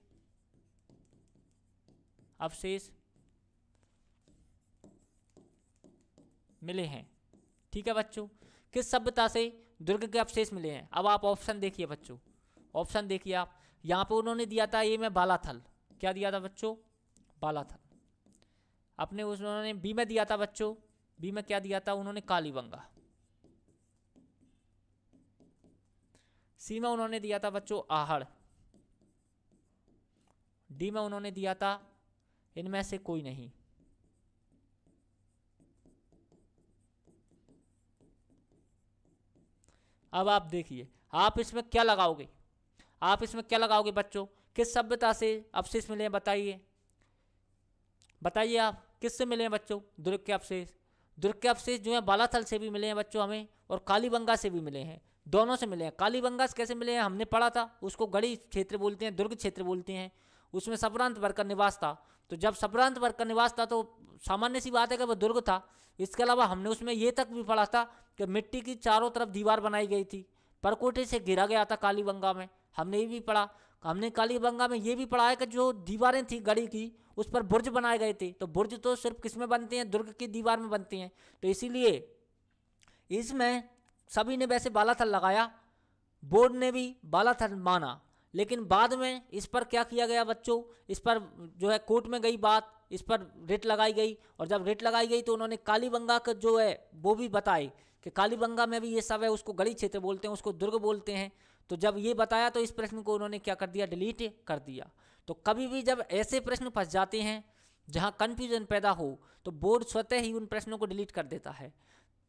मिले हैं। ठीक है बच्चों, किस सभ्यता से दुर्ग के अवशेष मिले हैं। अब आप ऑप्शन देखिए बच्चों, ऑप्शन देखिए आप। यहाँ पे उन्होंने दिया था ए में बालाथल, क्या दिया था बच्चों, बालाथल। अपने उन्होंने बी में दिया था बच्चों, बी में क्या दिया था उन्होंने, कालीबंगा। सी में उन्होंने दिया था बच्चों आहड़। डी में उन्होंने दिया था इनमें से कोई नहीं। अब आप देखिए, आप इसमें क्या लगाओगे, आप इसमें क्या लगाओगे बच्चों, किस सभ्यता से अवशेष मिले हैं बताइए, बताइए आप किससे मिले हैं बच्चों, दुर्ग के अवशेष। दुर्ग के अवशेष जो है बालाथल से भी मिले हैं बच्चों हमें, और कालीबंगा से भी मिले हैं, दोनों से मिले हैं। कालीबंगा से कैसे मिले हैं हमने पढ़ा था, उसको गढ़ी क्षेत्र बोलते हैं, दुर्ग क्षेत्र बोलते हैं। उसमें संभ्रांत वर्ग का निवास था, तो जब संभ्रांत वर्ग का निवास था तो सामान्य सी बात है कि वह दुर्ग था। इसके अलावा हमने उसमें ये तक भी पढ़ा था कि मिट्टी की चारों तरफ दीवार बनाई गई थी, परकोटे से घिरा गया था कालीबंगा में, हमने ये भी पढ़ा। हमने कालीबंगा में ये भी पढ़ा है कि जो दीवारें थी गढ़ी की उस पर बुर्ज बनाए गए थे। तो बुर्ज तो सिर्फ किस में बनते हैं, दुर्ग की दीवार में बनते हैं। तो इसीलिए इसमें सभी ने वैसे बालाथल लगाया, बोर्ड ने भी बालाथल माना, लेकिन बाद में इस पर क्या किया गया बच्चों, इस पर जो है कोर्ट में गई बात, इस पर रिट लगाई गई, और जब रिट लगाई गई तो उन्होंने कालीबंगा का जो है वो भी बताए कि कालीबंगा में भी ये सब है, उसको गढ़ी क्षेत्र बोलते हैं, उसको दुर्ग बोलते हैं। तो जब ये बताया तो इस प्रश्न को उन्होंने क्या कर दिया, डिलीट कर दिया। तो कभी भी जब ऐसे प्रश्न फंस जाते हैं जहाँ कन्फ्यूजन पैदा हो तो बोर्ड स्वतः ही उन प्रश्नों को डिलीट कर देता है।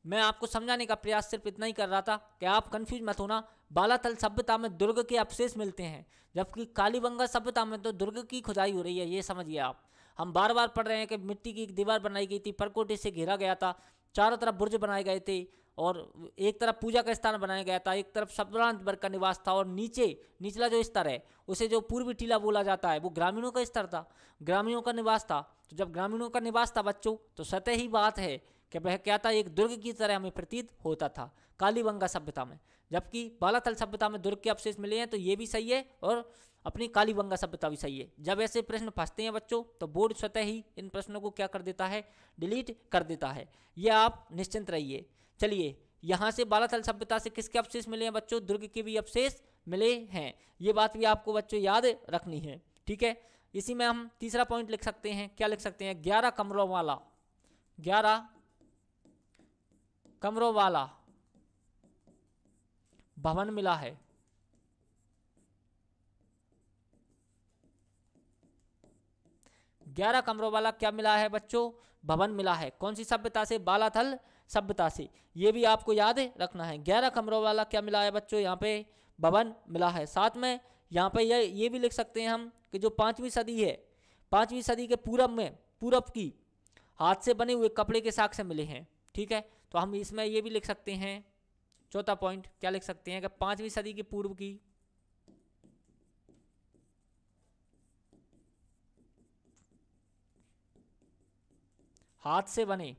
मैं आपको समझाने का प्रयास सिर्फ इतना ही कर रहा था कि आप कंफ्यूज मत होना। बालाथल सभ्यता में दुर्ग के अवशेष मिलते हैं, जबकि कालीबंगा सभ्यता में तो दुर्ग की खुदाई हो रही है, ये समझिए आप। हम बार बार पढ़ रहे हैं कि मिट्टी की एक दीवार बनाई गई थी, परकोटे से घेरा गया था, चारों तरफ बुर्ज बनाए गए थे, और एक तरफ पूजा का स्थान बनाया गया था, एक तरफ संभ्रांत वर्ग का निवास था, और निचला जो स्तर है उसे जो पूर्वी टीला बोला जाता है वो ग्रामीणों का स्तर था, ग्रामीणों का निवास था। तो जब ग्रामीणों का निवास था बच्चों, तो सतह ही बात है कि वह क्या था, एक दुर्ग की तरह हमें प्रतीत होता था कालीबंगा सभ्यता में। जबकि बालाथल सभ्यता में दुर्ग के अवशेष मिले हैं, तो ये भी सही है, और अपनी कालीबंगा सभ्यता भी सही है। जब ऐसे प्रश्न फंसते हैं बच्चों तो बोर्ड स्वतः ही इन प्रश्नों को क्या कर देता है, डिलीट कर देता है, ये आप निश्चिंत रहिए। चलिए, यहाँ से बालाथल सभ्यता से किसके अवशेष मिले हैं बच्चों, दुर्ग के भी अवशेष मिले हैं, ये बात भी आपको बच्चों याद रखनी है, ठीक है। इसी में हम तीसरा पॉइंट लिख सकते हैं, क्या लिख सकते हैं, 11 कमरों वाला, 11 कमरों वाला भवन मिला है। ग्यारह कमरों वाला क्या मिला है बच्चों, भवन मिला है। कौन सी सभ्यता से, बालाथल सभ्यता से, ये भी आपको याद रखना है। 11 कमरों वाला क्या मिला है बच्चों, यहाँ पे भवन मिला है। साथ में यहाँ पे ये भी लिख सकते हैं हम कि जो 5वीं सदी है, 5वीं सदी के पूरब की हाथ से बने हुए कपड़े के साक्ष्य मिले हैं, ठीक है। तो हम इसमें ये भी लिख सकते हैं, चौथा पॉइंट क्या लिख सकते हैं कि 5वीं सदी के पूर्व की हाथ से बने,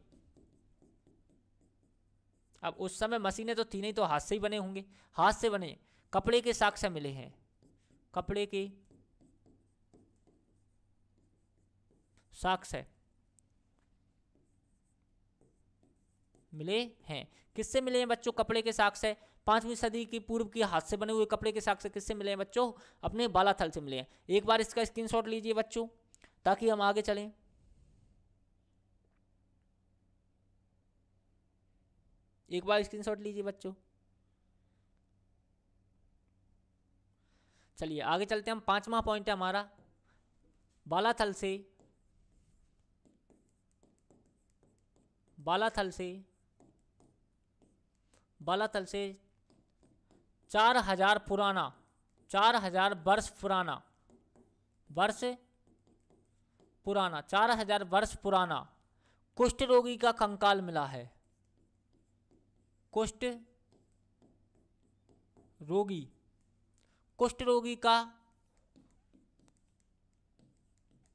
अब उस समय मशीनें तो थी नहीं तो हाथ से ही बने होंगे, हाथ से बने कपड़े के साक्ष्य मिले हैं, कपड़े के साक्ष्य मिले हैं। किससे मिले हैं बच्चों, कपड़े के साक्ष्य, 5वीं सदी की पूर्व की हाथ से बने हुए कपड़े के साक्ष्य किससे मिले हैं बच्चों, अपने बालाथल से मिले हैं। एक बार इसका स्क्रीनशॉट लीजिए बच्चों ताकि हम आगे चलें। एक बार स्क्रीनशॉट लीजिए बच्चों। चलिए आगे चलते हैं हम, 5वां पॉइंट है हमारा, बालाथल से 4000 पुराना, 4000 वर्ष पुराना, 4000 वर्ष पुराना कुष्ठ रोगी का कंकाल मिला है। कुष्ठ रोगी का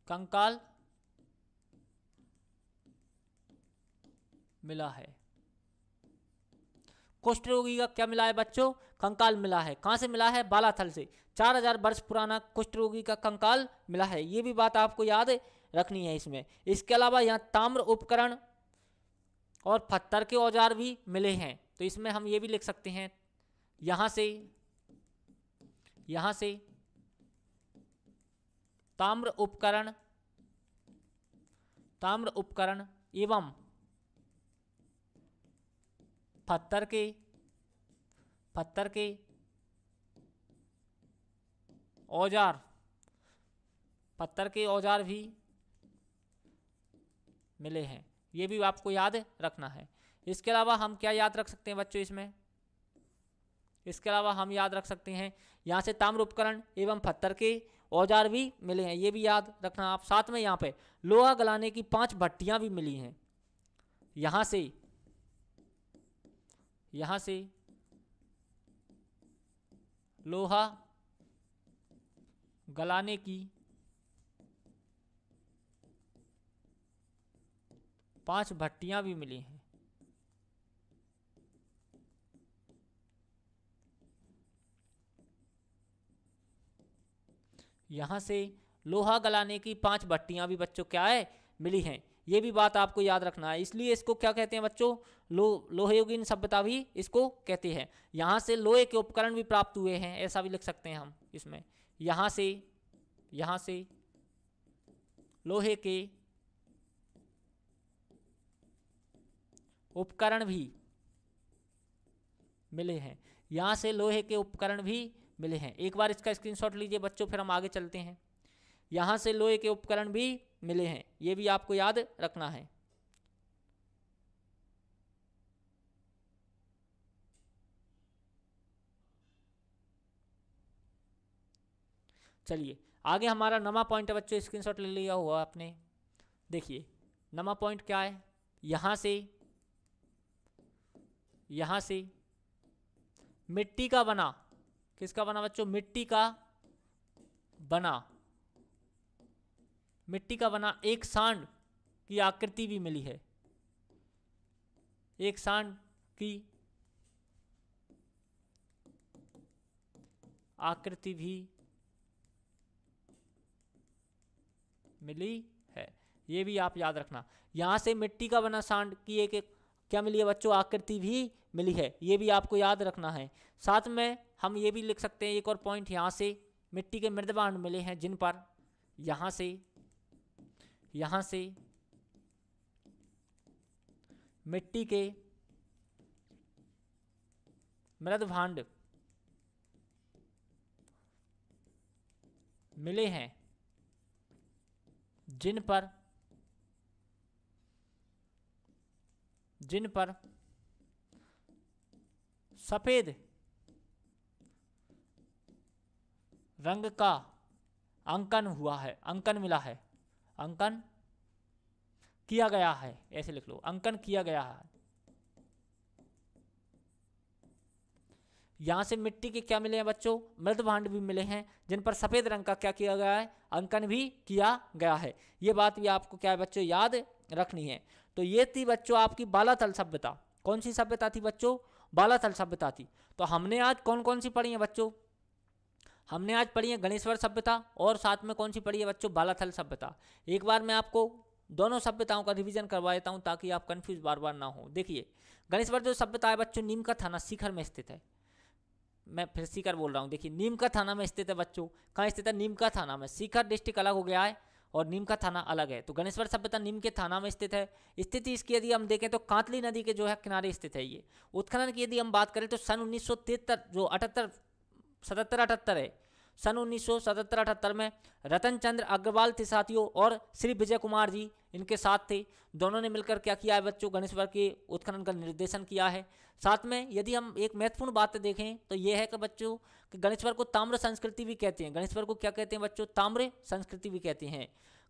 कंकाल मिला है। कुष्ठ रोगी का क्या मिला है बच्चों, कंकाल मिला है। कहां से मिला है, बालाथल से। 4000 वर्ष पुराना कुष्ठ रोगी का कंकाल मिला है, ये भी बात आपको याद रखनी है इसमें। इसके अलावा यहाँ ताम्र उपकरण और पत्थर के औजार भी मिले हैं, तो इसमें हम ये भी लिख सकते हैं, यहां से ताम्र उपकरण एवं पत्थर के औजार भी मिले हैं, ये भी आपको याद रखना है। इसके अलावा हम क्या याद रख सकते हैं बच्चों इसमें, इसके अलावा हम याद रख सकते हैं यहाँ से ताम्र उपकरण एवं पत्थर के औजार भी मिले हैं, ये भी याद रखना आप। साथ में यहाँ पे लोहा गलाने की 5 भट्टियां भी मिली हैं। यहाँ से लोहा गलाने की 5 भट्टियां भी मिली हैं। यहाँ से लोहा गलाने की 5 भट्टियां भी बच्चों क्या है, मिली हैं, ये भी बात आपको याद रखना है। इसलिए इसको क्या कहते हैं बच्चों, लोहयुगीन सभ्यता भी इसको कहते हैं। यहाँ से लोहे के उपकरण भी प्राप्त हुए हैं, ऐसा भी लिख सकते हैं हम इसमें। यहाँ से लोहे के उपकरण भी मिले हैं, यहाँ से लोहे के उपकरण भी मिले हैं। एक बार इसका स्क्रीनशॉट लीजिए बच्चों, फिर हम आगे चलते हैं। यहाँ से लोहे के उपकरण भी मिले हैं, ये भी आपको याद रखना है। चलिए आगे हमारा नवा पॉइंट है बच्चों, स्क्रीनशॉट ले लिया हुआ आपने। देखिए नवा पॉइंट क्या है, यहाँ से मिट्टी का बना, किसका बना बच्चों, मिट्टी का बना एक सांड की आकृति भी मिली है। एक सांड की आकृति भी मिली है। ये भी आप याद रखना। यहाँ से मिट्टी का बना सांड की एक क्या मिली है बच्चों, आकृति भी मिली है। ये भी आपको याद रखना है। साथ में हम ये भी लिख सकते हैं एक और पॉइंट, यहाँ से मिट्टी के मृदभांड मिले हैं जिन पर यहाँ से मिट्टी के मृदभांड मिले हैं जिन पर सफेद रंग का अंकन हुआ है, अंकन मिला है, अंकन किया गया है, ऐसे लिख लो, अंकन किया गया है। यहां से मिट्टी के क्या मिले हैं बच्चों, मृदभांड भी मिले हैं जिन पर सफेद रंग का क्या किया गया है, अंकन भी किया गया है। ये बात भी आपको क्या है बच्चों याद रखनी है। तो ये थी बच्चों आपकी बालाथल सभ्यता। कौन सी सभ्यता थी बच्चों, बालाथल सभ्यता थी। तो हमने आज कौन कौन सी पढ़ी है बच्चों, हमने आज पढ़ी है गणेश्वर सभ्यता और साथ में कौन सी पढ़ी है बच्चों, बालाथल सभ्यता। एक बार मैं आपको दोनों सभ्यताओं का रिवीजन करवा देता हूं ताकि आप कंफ्यूज बार बार ना हो। देखिए गणेश्वर जो सभ्यता है बच्चों नीम का थाना सीकर में स्थित है। मैं फिर सीकर बोल रहा हूँ, देखिए नीम का थाना में स्थित है बच्चों। कहाँ स्थित है, नीम का थाना में। सीकर डिस्ट्रिक्ट अलग हो गया है और नीम का थाना अलग है। तो गणेश्वर सभ्यता नीम के थाना में स्थित है। स्थिति इसकी यदि हम देखें तो कांतली नदी के जो है किनारे स्थित है ये। उत्खनन की यदि हम बात करें तो सन 1973 जो 77-78 है, सन 1977-78 में रतन चंद्र अग्रवाल थे साथियों और श्री विजय कुमार जी इनके साथ थे। दोनों ने मिलकर क्या किया है बच्चों, गणेश्वर के उत्खनन का निर्देशन किया है। साथ में यदि हम एक महत्वपूर्ण बात देखें तो ये है कि बच्चों कि गणेश्वर को ताम्र संस्कृति भी कहते हैं। गणेश्वर को क्या कहते हैं बच्चों, ताम्र संस्कृति भी कहते हैं।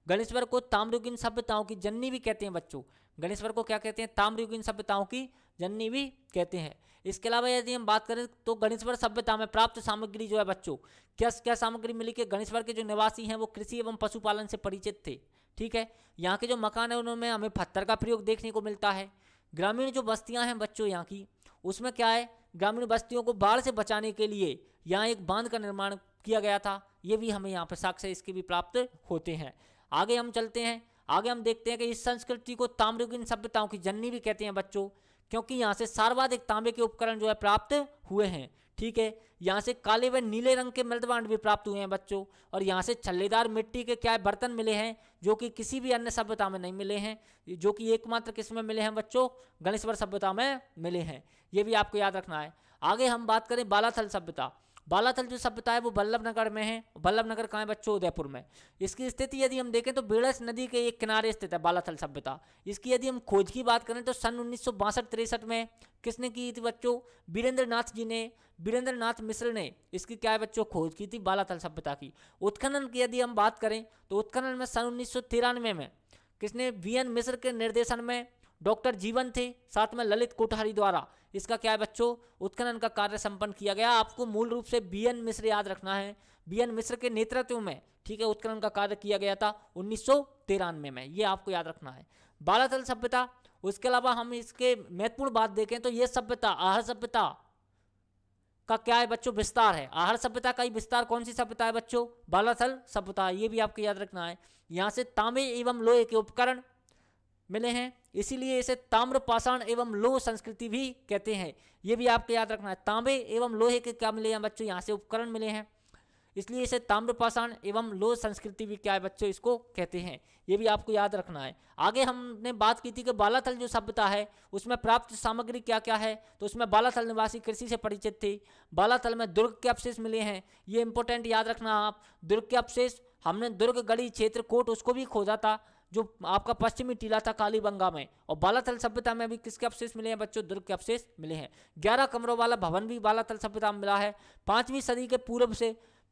गणेश्वर को ताम्रयुगीन सभ्यताओं की जननी भी कहते हैं बच्चों। गणेश्वर को क्या कहते हैं, ताम्रयुगीन सभ्यताओं की जननी भी कहते हैं। इसके अलावा यदि हम बात करें तो गणेश्वर सभ्यता में प्राप्त सामग्री जो है बच्चों, क्या क्या सामग्री मिली कि गणेश्वर के जो निवासी हैं वो कृषि एवं पशुपालन से परिचित थे। ठीक है, यहाँ के जो मकान है उनमें हमें पत्थर का प्रयोग देखने को मिलता है। ग्रामीण जो बस्तियां हैं बच्चों यहाँ की, उसमें क्या है, ग्रामीण बस्तियों को बाढ़ से बचाने के लिए यहाँ एक बांध का निर्माण किया गया था। ये भी हमें यहाँ पर साक्ष्य इसके भी प्राप्त होते हैं। आगे हम चलते हैं, आगे हम देखते हैं कि इस संस्कृति को ताम्रयुगीन सभ्यताओं की जननी भी कहते हैं बच्चों, क्योंकि यहाँ से सर्वाधिक तांबे के उपकरण जो है प्राप्त हुए हैं। ठीक है, यहाँ से काले व नीले रंग के मृदभांड भी प्राप्त हुए हैं बच्चों, और यहाँ से छल्लेदार मिट्टी के क्या बर्तन मिले हैं जो कि किसी भी अन्य सभ्यता में नहीं मिले हैं, जो कि एकमात्र किस में मिले हैं बच्चों, गणेश्वर सभ्यता में मिले हैं। ये भी आपको याद रखना है। आगे हम बात करें बालाथल सभ्यता। बालाथल जो सभ्यता है वो वल्लभनगर में है। वल्लभनगर कहाँ है बच्चों, उदयपुर में। इसकी स्थिति यदि हम देखें तो बेड़स नदी के एक किनारे स्थित है बालाथल सभ्यता। इसकी यदि हम खोज की बात करें तो सन 1962-63 में किसने की थी बच्चों, वीरेंद्रनाथ जी ने, वीरेंद्रनाथ मिश्र ने इसकी क्या है बच्चों खोज की थी बालाथल सभ्यता की। उत्खनन की यदि हम बात करें तो उत्खनन में सन 1993 में किसने, वीएन मिश्र के निर्देशन में डॉक्टर जीवन थे, साथ में ललित कोठारी द्वारा इसका क्या है बच्चों उत्खनन का कार्य संपन्न किया गया। आपको मूल रूप से बीएन मिश्र याद रखना है, बीएन मिश्र के नेतृत्व में ठीक है उत्खनन का कार्य किया गया था 1993 में, ये आपको याद रखना है बालाथल सभ्यता। उसके अलावा हम इसके महत्वपूर्ण बात देखें तो ये सभ्यता आहर सभ्यता का क्या है बच्चों विस्तार है। आहर सभ्यता का ही विस्तार कौन सी सभ्यता है बच्चों, बालाथल सभ्यता। ये भी आपको याद रखना है। यहाँ से तांबे एवं लोहे के उपकरण मिले हैं, इसीलिए इसे ताम्र पाषाण एवं लोह संस्कृति भी कहते हैं। ये भी आपको याद रखना है। तांबे एवं लोहे के क्या मिले हैं बच्चों, यहाँ से उपकरण मिले हैं, इसलिए इसे ताम्र पाषाण एवं लोह संस्कृति भी क्या है बच्चों इसको कहते हैं। ये भी आपको याद रखना है। आगे हमने बात की थी कि बालाथल जो सभ्यता है उसमें प्राप्त सामग्री क्या क्या है, तो उसमें बालाथल निवासी कृषि से परिचित थे। बालाथल में दुर्ग के अवशेष मिले हैं, ये इंपॉर्टेंट याद रखना आप। दुर्ग के अवशेष हमने दुर्ग गढ़ी क्षेत्र कोट उसको भी खोजा था जो आपका पश्चिमी टीला था कालीबंगा में, और बालाथल सभ्यता में भी किसके अवशेष मिले हैं बच्चों, दुर्ग के अवशेष मिले हैं। 11 कमरों वाला भवन भी बालाथल सभ्यता में मिला है। 5वीं सदी के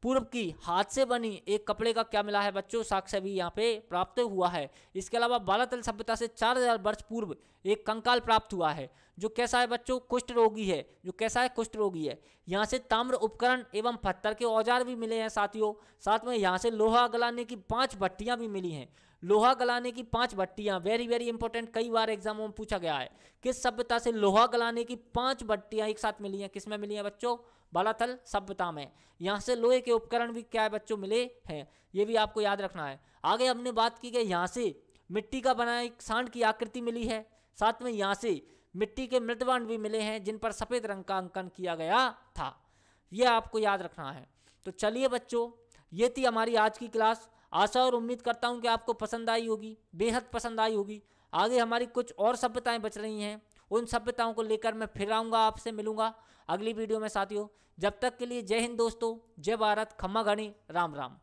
पूर्व की हाथ से बनी एक कपड़े का क्या मिला है बच्चों, साक्ष्य भी यहाँ पे प्राप्त हुआ है। इसके अलावा बालाथल सभ्यता से 4000 वर्ष पूर्व एक कंकाल प्राप्त हुआ है जो कैसा है बच्चों, कुष्ठ रोगी है, जो कैसा है कुष्ठ रोगी है। यहाँ से ताम्र उपकरण एवं पत्थर के औजार भी मिले हैं साथियों। साथ में यहाँ से लोहा गलाने की 5 भट्टियां भी मिली हैं। लोहा गलाने की 5 भट्टियां वेरी वेरी इंपॉर्टेंट, कई बार एग्जामों में पूछा गया है। किस सभ्यता से लोहा गलाने की 5 भट्टियां एक साथ मिली हैं, किसमें मिली हैं बच्चों, बालाथल सभ्यता में। यहाँ से लोहे के उपकरण भी क्या है बच्चों मिले हैं, ये भी आपको याद रखना है। आगे हमने बात की कि यहाँ से मिट्टी का बना एक सांड की आकृति मिली है, साथ में यहाँ से मिट्टी के मृदबांड भी मिले हैं जिन पर सफ़ेद रंग का अंकन किया गया था। यह आपको याद रखना है। तो चलिए बच्चों, ये थी हमारी आज की क्लास। आशा और उम्मीद करता हूँ कि आपको पसंद आई होगी, बेहद पसंद आई होगी। आगे हमारी कुछ और सभ्यताएं बच रही हैं, उन सभ्यताओं को लेकर मैं फिर आऊँगा, आपसे मिलूँगा अगली वीडियो में साथियों। जब तक के लिए जय हिंद दोस्तों, जय भारत, खम्मा घनी, राम राम।